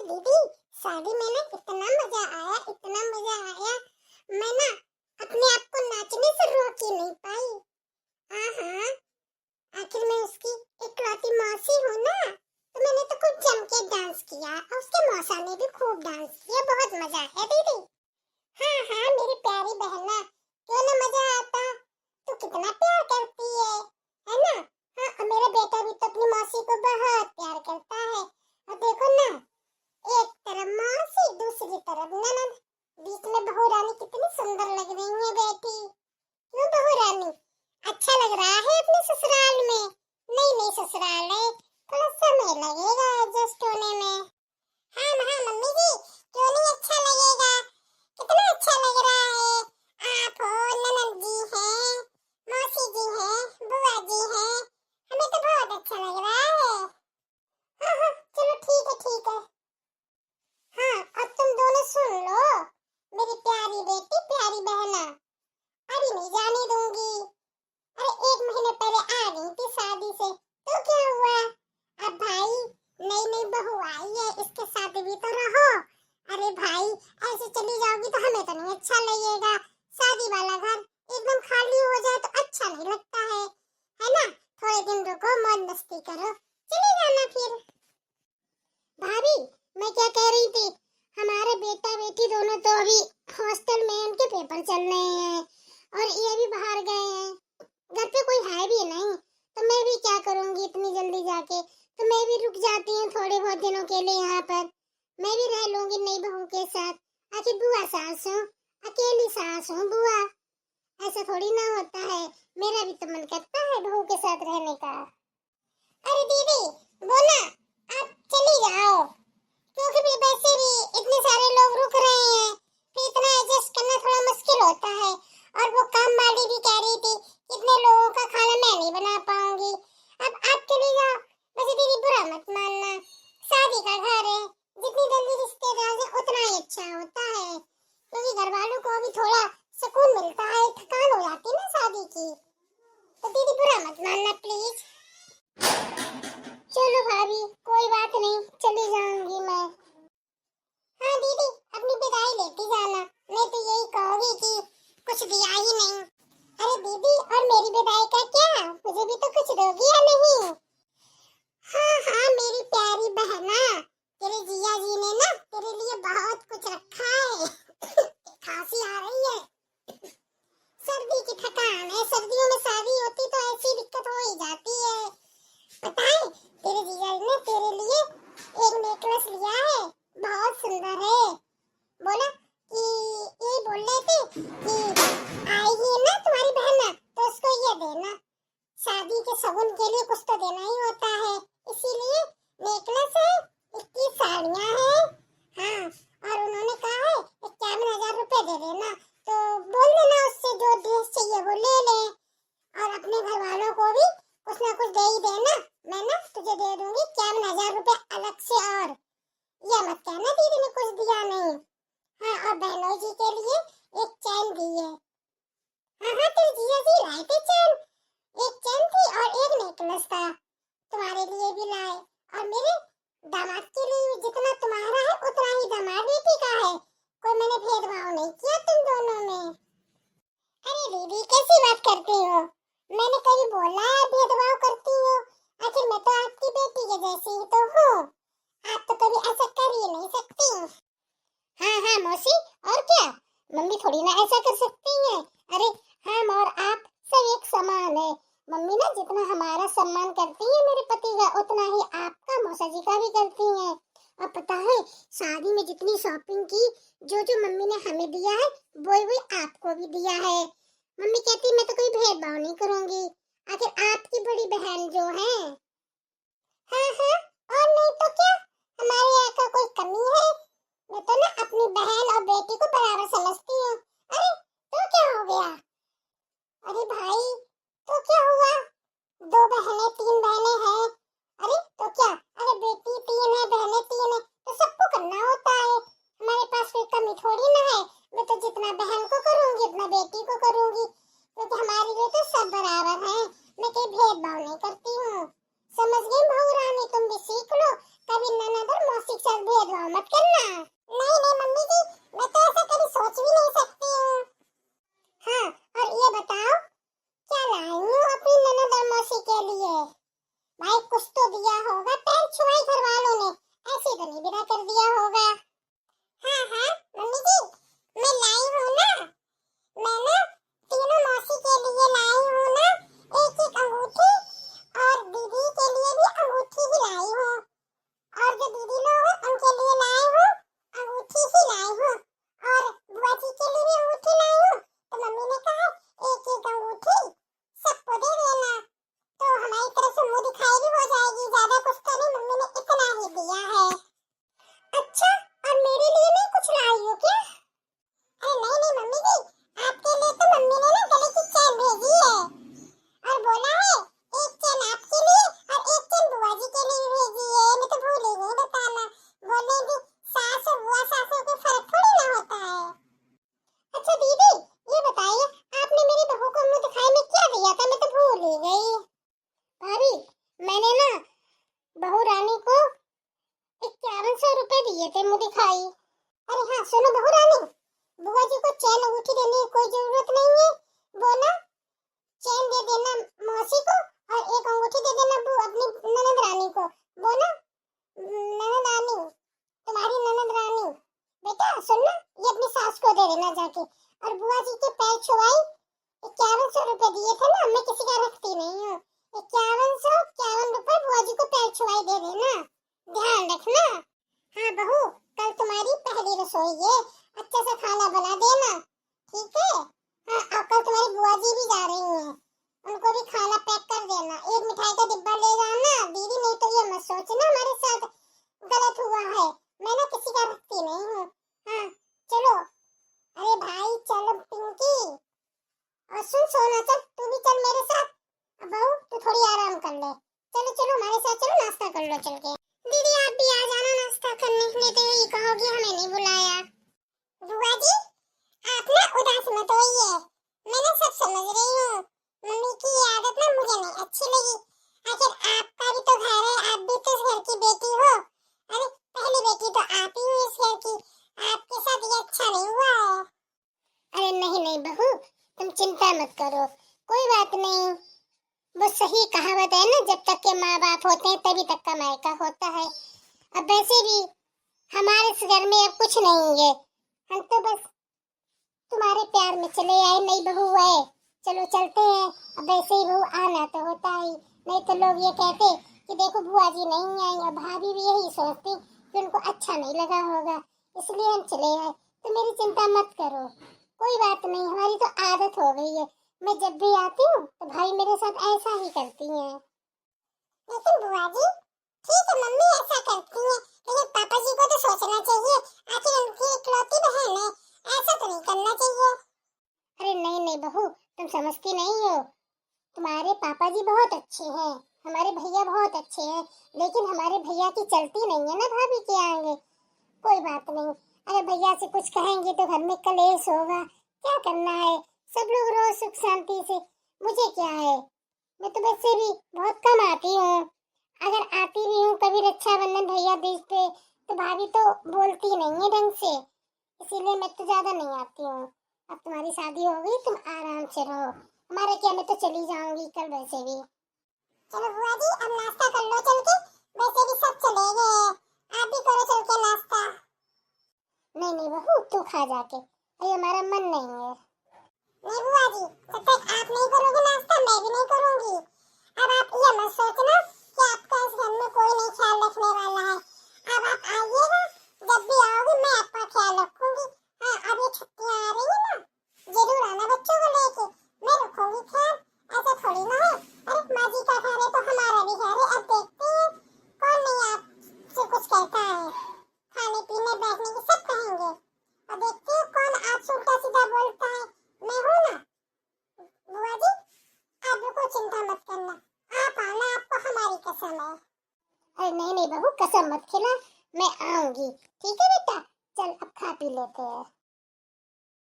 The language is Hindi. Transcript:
दीदी, शादी में ना इतना मजा आया, इतना मजा आया। मैं ना अपने आप को नाचने से रोक ही नहीं पाई। हाँ, आखिर मैं उसकी इकलौती मौसी हूँ ना, तो मैंने तो खूब जम के डांस किया और उसके मौसा ने भी खूब डांस किया। बहुत मजा आया दीदी। हाँ, मेरी प्यारी बहना, क्यों ना मजा आता। तू कितना प्यार करती है ना। हाँ, और मेरा बेटा भी तो अपनी मौसी को बहुत प्यार करता है। और देखो ना, एक तरफ मौसी, दूसरी तरफ ननद, बीच में बहू रानी कितनी सुंदर लग रही है बैठी। क्यों बहू रानी, अच्छा लग रहा है अपने ससुराल में? नहीं ससुराल है, थोड़ा समय लगेगा एडजस्ट होने में। हाँ मम्मी जी, क्यों नहीं अच्छा लगेगा, कितना अच्छा लग रहा है। आप हो, ननद जी हैं, मौसी जी हैं, बुआ जी हैं, हमें तो बहुत अच्छा लग रहा है। हाँ, चलो ठीक है। हाँ, अब तुम दोनों सुन लो, मेरी प्यारी बेटी, प्यारी बहना, अभी नहीं जाने दूंगी। अरे 1 महीने पहले आ गई थी शादी से, तो क्या हुआ? अब भाई, नई बहू आई है, इसके साथ भी तो रहो। अरे भाई, ऐसे चली जाओगी तो हमें तो नहीं अच्छा लगेगा। शादी वाला घर एकदम खाली हो जाए तो अच्छा नहीं लगता है ना। थोड़े दिन रुको, मौज मस्ती करो, चले जाना फिर। भाभी, मैं क्या कह रही थी, हमारे बेटा बेटी दोनों तो अभी हॉस्टल में, उनके पेपर चल रहे हैं और ये भी बाहर गए हैं। घर पे कोई है भी नहीं, तो मैं भी क्या करूंगी इतनी जल्दी जाके। तो मैं भी रुक जाती हूँ थोड़े बहुत दिनों के लिए यहाँ पर। मैं भी रह लूंगी नई बहू के साथ। आखिर बुआ सास हूँ, अकेली सास हूँ बुआ, ऐसा थोड़ी ना होता है। मेरा भी तो मन करता है बहू के साथ रहने का। अरे दीदी, वो ना, आप चली जाओ, क्योंकि भी वैसे भी इतने सारे लोग रुक रहे हैं, फिर इतना एडजस्ट करना थोड़ा मुश्किल होता है। और वो काम वाली भी कह रही थी इतने लोगों का खाना मैं नहीं बना पाऊंगी। अब आप चली जाओ, वैसे दीदी बुरा मत मानना, शादी का घर है, जितनी जल्दी रिश्तेदार है उतना ही अच्छा होता है, क्योंकि घर वालों को भी थोड़ा सुकून मिलता है, थकान हो जाती है ना शादी की। तो दीदी बुरा मत मानना प्लीज। चलो भाभी, कोई बात नहीं, चली जाऊंगी मैं। हाँ दीदी, अपनी विदाई लेती जाना, नहीं तो यही कहोगी कि कुछ दिया ही नहीं। अरे दीदी, और मेरी विदाई का क्या, मुझे भी तो कुछ दोगी या नहीं? हाँ, मेरी प्यारी बहना, तेरे जिया जी ने ना तेरे लिए बहुत कुछ रखा है। खांसी आ रही है, सर्दी की थकान है, सर्दियों में शादी होती तो ऐसी दिक्कत हो ही जाती है। पता है, तेरे जीजा ने तेरे लिए एक नेकलेस लिया है, बहुत सुंदर है। बोला कि ये बोल रहे थे कि आएगी ना तुम्हारी बहन ना, तो उसको ये देना, शादी के शगुन के लिए कुछ तो देना ही होता है, इसीलिए नेकलेस है, 21 साड़ियाँ हैं। हाँ, और उन्होंने कहा है 51,000 रुपए दे देना, तो बोल देना उससे जो ड्रेस चाहिए वो ले ले, और अपने घर वालों को भी कुछ ना कुछ दे ही देना। मैं ना तुझे दे दूंगी 51,000 रुपए अलग से, और ये मत कहना दीदी ने कुछ दिया नहीं। हाँ, और बहनोई जी के लिए एक चैन दी है। हाँ, तेरे जीजा जी लाए थे चैन, एक चैन थी और एक नेकलेस था, तुम्हारे लिए भी लाए, और मेरे दामाद के लिए जितना तुम्हारा है उतना ही दामाद बेटी का है, कोई मैंने भेदभाव नहीं किया तुम दोनों में। अरे दीदी, कैसी बात करती हो, मैंने कभी बोला है भेदभाव करती हो? आखिर मैं तो आपकी बेटी के जैसी ही तो हूँ, आप तो कभी ऐसा कर ही नहीं सकती। हाँ मौसी, और क्या, मम्मी थोड़ी ना ऐसा कर सकती है। अरे हम और आप सब एक समान है, मम्मी ना जितना हमारा सम्मान करती है मेरे पति का, उतना ही आपका मौसा जी का भी करती है। और पता है, शादी में जितनी शॉपिंग की, जो मम्मी ने हमें दिया है वही आपको भी दिया है। मम्मी कहती मैं तो कोई भेदभाव नहीं करूंगी, आखिर आपकी बड़ी बहन जो है। हाँ, और नहीं तो क्या, हमारे यहाँ का कोई कमी है? मैं तो ना अपनी बहन और बेटी को बराबर समझती हूँ। अरे तो क्या हो गया? अरे भाई, तो क्या हुआ, 2 बहनें 3 बहनें हैं, अरे तो क्या, अरे बेटी 3 है, बहनें 3 है, तो सबको करना होता है, हमारे पास कोई कमी थोड़ी ना है। मैं तो जितना बहन को करूंगी उतना बेटी को करूंगी, क्योंकि हमारे लिए तो सब बराबर हैं, मैं कोई भेदभाव नहीं करती हूँ। समझ गई बहू रानी, तुम भी सीख लो, कभी ननद और मौसी के साथ भेदभाव मत करना। नहीं नहीं मम्मी जी, मैं तो ऐसा कभी सोच भी नहीं सकती हूँ। हाँ, और ये बताओ क्या लाई हूँ अपनी ननद और मौसी के लिए? भाई कुछ तो दिया होगा, पैर छुआई घर वालों ने, ऐसे तो नहीं विदा कर दिया होगा। हाँ हाँ मम्मी जी, मैं लाई हूँ ना, मैं ना तीनों मौसी के लिए लाई हूँ ना एक एक अंगूठी, और दीदी के लिए भी अंगूठी ही लाई हूँ, और जो दीदी लोग हैं उनके लिए लाई हूँ अंगूठी ही लाई हूँ, और बुआ जी के लिए भी अंगूठी लाई हूँ। तो मम्मी ने कहा एक एक अंगूठी सबको दे देना, तो हमारी तरफ से मुंह दिखाई भी हो जाएगी, ज्यादा कुछ तो नहीं, मम्मी ने इतना ही दिया है। अच्छा, और मेरे लिए नहीं कुछ लाई हो क्या? अरे नहीं नहीं मम्मी जी, आपके लिए तो मम्मी ने ना गले की चेन भेजी है, और बोला है एक चेन आपके लिए और एक चेन बुआ जी के लिए भेजी है। मैं तो भूल ही गई बताना, बोले कि सास और बुआ सासों के फर्क थोड़ी ना होता है। अच्छा दीदी, ये बताइए आपने मेरी बहू को मुंह दिखाई में क्या दिया था? मैं तो भूल ही गई। भाभी, मैंने ना बहू रानी को 5100 रुपए दिए थे मुंह दिखाई। अरे हाँ सुनो बहू रानी, बुआ जी को चैन अंगूठी देने की कोई जरूरत नहीं है, वो ना चैन दे देना मौसी को और एक अंगूठी दे देना अपनी ननद रानी को। वो ना ननद रानी, तुम्हारी ननद रानी, बेटा सुन ना, ये अपनी सास को दे देना जाके, और बुआ जी के पैर छुआई 5100 रुपए दिए थे ना, मैं किसी का रखती नहीं हूँ, 5151 रुपए बुआ जी को पैर छुआई दे देना, ध्यान रखना। हाँ बहू, कल तुम्हारी पहली रसोई है, अच्छे से खाना बना देना, ठीक है? हाँ, और कल तुम्हारी बुआ जी भी जा रही हैं, उनको भी खाना पैक कर देना, एक मिठाई का डिब्बा ले जाना दीदी, नहीं तो ये मत सोचना हमारे साथ गलत हुआ है, मैं ना किसी का रखती नहीं हूँ। हाँ चलो, अरे भाई चलो पिंकी, और सुन सोना, चल तू भी चल मेरे साथ, अब बहू तू थोड़ी आराम कर ले, चलो चलो हमारे साथ चलो, नाश्ता कर लो चल के। दीदी आप भी आ जाना नाश्ता करने, नहीं तो यही कहोगी हमें नहीं बुलाया। बुआ जी आप ना उदास मत होइए, मैं ना सब समझ रही हूँ, मम्मी की ये आदत ना मुझे नहीं अच्छी लगी, आखिर आपका भी तो घर है, आप भी तो इस घर की बेटी हो, अरे पहली बेटी तो आप ही हो इस घर की, आपके साथ ये अच्छा नहीं हुआ है। अरे नहीं नहीं बहू, तुम चिंता मत करो, कोई बात नहीं, वो सही कहावत है ना, जब तक के माँ बाप होते हैं तभी तक का मायका होता है। अब वैसे भी हमारे इस घर में अब कुछ नहीं है, हम तो बस तुम्हारे प्यार में चले आए, नई बहू है, चलो चलते हैं। अब वैसे ही बहू आना तो होता ही, नहीं तो लोग ये कहते कि देखो बुआ जी नहीं आई, और भाभी भी यही सोचती कि उनको अच्छा नहीं लगा होगा, इसलिए हम चले आए। तो मेरी चिंता मत करो, कोई बात नहीं, हमारी तो आदत हो गई है, मैं जब भी आती हूँ तो भाई मेरे साथ ऐसा ही करती हैं। लेकिन बुआ जी ठीक है, मम्मी ऐसा करती हैं, लेकिन पापा जी को तो सोचना चाहिए, आखिर उनकी इकलौती बहन है, ऐसा तो नहीं करना चाहिए। अरे नहीं नहीं बहू, तुम समझती नहीं हो, तुम्हारे पापा जी बहुत अच्छे हैं, हमारे भैया बहुत अच्छे हैं, लेकिन हमारे भैया की चलती नहीं है ना भाभी के आगे। कोई बात नहीं, अगर भैया से कुछ कहेंगे तो घर में कलेश होगा, क्या करना है, सब लोग रहो सुख शांति से, मुझे क्या है, मैं तो वैसे भी बहुत कम आती हूँ, अगर आती भी हूँ कभी रक्षाबंधन भैया तीज पे तो भाभी तो बोलती नहीं है ढंग से, इसीलिए मैं तो ज्यादा नहीं आती हूँ। अब तुम्हारी शादी हो गई, तुम आराम से रहो, हमारे क्या, मैं तो चली जाऊंगी कल वैसे भी। चलो बुआ जी अब नाश्ता कर लो चल के, वैसे भी सब चले गए हैं, आप भी करो चल के नाश्ता। नहीं नहीं बहू तू खा जाके, अरे हमारा मन नहीं है। नहीं बुआ जी, जब तक आप नहीं करोगे नाश्ता मैं भी नहीं करूंगी। अब आप ये मत सोचना कि आपका इस घर में कोई नहीं ख्याल रखने वाला है, अब आप आइएगा, जब भी आओगे मैं आपका ख्याल रखूंगी। हाँ अब ये छुट्टियां आ रही है ना, जरूर आना बच्चों को लेके, मैं रखूंगी ख्याल, ऐसा थोड़ी ना है, अरे माँ जी का घर है तो हमारा भी घर है, अब देखते हैं कौन नहीं आपसे कुछ कहता है, खाने पीने बैठने की सब कहेंगे, और देखते हैं कौन आपसे उल्टा सीधा बोलता है, मैं हूं ना। बुआ जी आप बिल्कुल चिंता मत करना, आप आना, आपको हमारी कसम है। अरे नहीं नहीं बहू कसम मत खिला, मैं आऊंगी, ठीक है बेटा, चल अब खा पी लेते हैं।